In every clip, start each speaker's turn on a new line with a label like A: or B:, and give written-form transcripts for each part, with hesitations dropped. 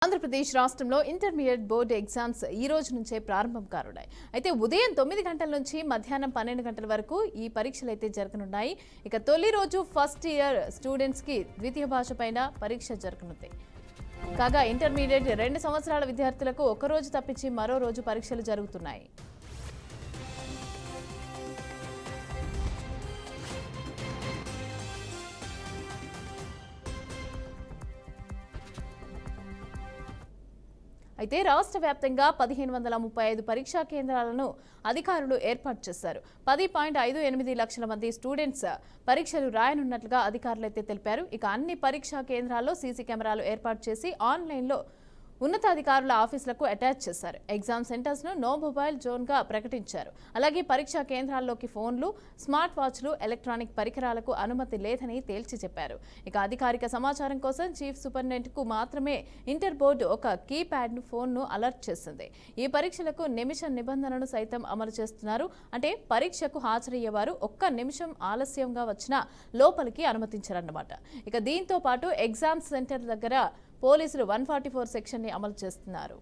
A: ఆంధ్రప్రదేశ్ రాష్ట్రంలో intermediate board exams ఈ రోజు నుంచే ప్రారంభం కానున్నాయి. అయితే ఉదయం 9 గంటల నుంచి మధ్యాహ్నం 12 గంటల వరకు ఈ పరీక్షలు అయితే జరగనున్నాయి. ఇక తొలి రోజు ఫస్ట్ ఇయర్ స్టూడెంట్స్ కి ద్వితీయ భాష పైన పరీక్ష జరగనుంది. కాగా ఇంటర్మీడియట్ 2 సంవత్సరాల విద్యార్థులకు ఒక రోజు తప్పించి మరో రోజు పరీక్షలు జరుగుతున్నాయి. అయితే రాష్ట్ర వ్యాప్తంగా 1535 పరీక్షా కేంద్రాలను అధికారులు ఏర్పాటు చేశారు. 10.58 లక్షల మంది స్టూడెంట్స్ పరీక్షలు రాయనున్నట్లుగా అధికారులు అయితే తెలిపారు. ఇక అన్ని పరీక్షా కేంద్రాల్లో సీసీ కెమెరాలు ఏర్పాటు చేసి ఆన్లైన్లో ఉన్నతాధికారుల ఆఫీసులకు అటాచ్ చేశారు. ఎగ్జామ్ సెంటర్స్ ను నో మొబైల్ జోన్ గా ప్రకటించారు. అలాగే పరీక్షా కేంద్రాల్లోకి ఫోన్లు, స్మార్ట్ వాచ్లు, ఎలక్ట్రానిక్ పరికరాలకు అనుమతి లేదని తేల్చి చెప్పారు. ఇక అధికారిక సమాచారం కోసం చీఫ్ సూపరింటెండెంట్ కు మాత్రమే ఇంటర్ బోర్డు ఒక కీప్యాడ్ ఫోన్ ను అలర్ట్ చేసింది. ఈ పరీక్షలకు నిమిష నిబంధనను సైతం అమలు చేస్తున్నారు. అంటే పరీక్షకు హాజరయ్యేవారు ఒక్క నిమిషం ఆలస్యంగా వచ్చినా లోపలికి అనుమతించారన్నమాట. ఇక దీంతో పాటు ఎగ్జామ్ సెంటర్ దగ్గర పోలీసులు 144 సెక్షన్ ని అమలు చేస్తున్నారు.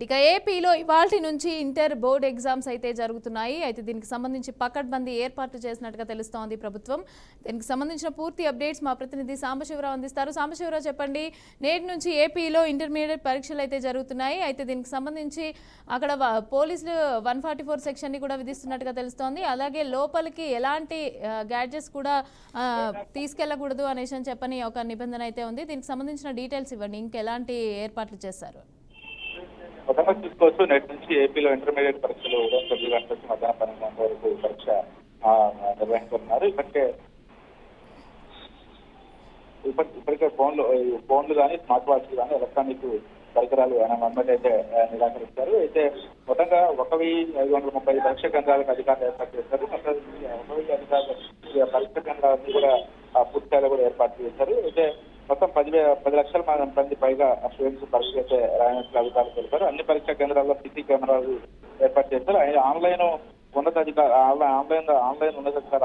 A: ఇక ఏపీలో ఇవాల్టి నుంచి ఇంటర్ బోర్డు ఎగ్జామ్స్ అయితే జరుగుతున్నాయి. అయితే దీనికి సంబంధించి పకడ్బందీ ఏర్పాట్లు చేసినట్టుగా తెలుస్తోంది ప్రభుత్వం. దీనికి సంబంధించిన పూర్తి అప్డేట్స్ మా ప్రతినిధి సాంబశివరావు అందిస్తారు. సాంబశివరావు, చెప్పండి, నేటి నుంచి ఏపీలో ఇంటర్మీడియట్ పరీక్షలు అయితే జరుగుతున్నాయి. అయితే దీనికి సంబంధించి అక్కడ పోలీసులు 144 సెక్షన్ ని కూడా విధిస్తున్నట్టుగా తెలుస్తోంది. అలాగే లోపలికి ఎలాంటి గ్యాడ్జెట్స్ కూడా తీసుకెళ్లకూడదు అనేసి అని చెప్పని ఒక నిబంధన అయితే ఉంది. దీనికి సంబంధించిన డీటెయిల్స్ ఇవ్వండి. ఇంకెలాంటి ఏర్పాట్లు చేశారు?
B: మొదట చూసుకోవచ్చు, నేటి నుంచి ఏపీలో ఇంటర్మీడియట్ పరీక్షలు ఉదయం 9 గంటల నుంచి మధ్యాహ్నం 12 గంటల వరకు పరీక్ష నిర్వహిస్తున్నారు. ఇప్పటికే ఫోన్లు కానీ స్మార్ట్ వాచ్లు కానీ ఎలక్ట్రానిక్ పరికరాలు అనుమతి అయితే నిరాకరించారు. అయితే మొత్తంగా 1530 పరీక్ష కేంద్రాలకు అధికారులు ఏర్పాటు చేశారు. 1000 అధికారులు పరీక్ష కేంద్రాలను కూడా పూర్తిస్థాయిలో కూడా ఏర్పాటు చేశారు. అయితే మొత్తం 10 లక్షల మంది పైగా స్టూడెంట్స్ పరీక్ష అయితే రాయనట్లు అధికారులు తెలిపారు. అన్ని పరీక్షా కేంద్రాల్లో సీసీ కెమెరాలు ఏర్పాటు చేశారు. ఆన్లైన్ ఉన్నతాధికార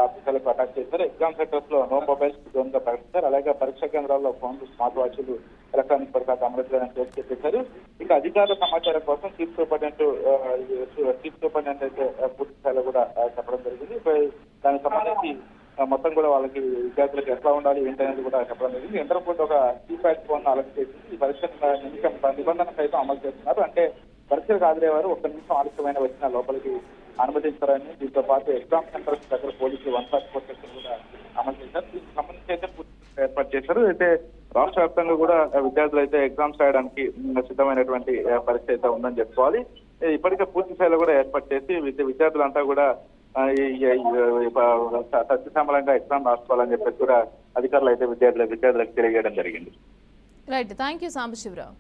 B: ఆఫీసర్లకు అటాచ్ చేశారు. ఎగ్జామ్ సెంటర్స్ లో నో మొబైల్స్ జోన్ గా ప్రకటించారు. అలాగే పరీక్షా కేంద్రాల్లో ఫోన్లు, స్మార్ట్ వాచ్లు, ఎలక్ట్రానిక్ పరికరాలు అమలు చేయాలని చెప్పేశారు. ఇక అధికారుల సమాచారం కోసం చీఫ్ సూపరింటెండెంట్ అయితే పూర్తి స్థాయిలో కూడా చెప్పడం జరిగింది. దానికి సంబంధించి మొత్తం కూడా వాళ్ళకి విద్యార్థులకు ఎట్లా ఉండాలి ఏంటనేది కూడా చెప్పడం జరిగింది. ఇంటర్ బోర్డు ఒక కీప్యాడ్ ఫోన్ అలర్ట్ చేసింది. ఈ పరీక్ష నిమిషం నిబంధన సైతం అమలు చేస్తున్నారు. అంటే పరీక్షలకు హాజరయ్యేవారు ఒక్క నిమిషం ఆలస్యమైన వచ్చిన లోపలికి అనుమతించారని, దీంతో పాటు ఎగ్జామ్ సెంటర్స్ దగ్గర పోలీసులు 144 సెక్షన్ కూడా అమలు చేశారు. దీనికి సంబంధించి అయితే పూర్తి ఏర్పాటు చేశారు. అయితే రాష్ట్ర వ్యాప్తంగా కూడా విద్యార్థులు అయితే ఎగ్జామ్స్ రాయడానికి సిద్ధమైనటువంటి పరిస్థితి అయితే ఉందని చెప్పుకోవాలి. ఇప్పటికే పూర్తి స్థాయిలో కూడా ఏర్పాటు చేసి విద్యార్థులంతా కూడా సత్యసమలంగా ఎగ్జామ్ రాసుకోవాలని చెప్పేసి కూడా అధికారులు అయితే విద్యార్థులకు తెలియజేయడం జరిగింది.
A: Right, thank you Sambasivarao.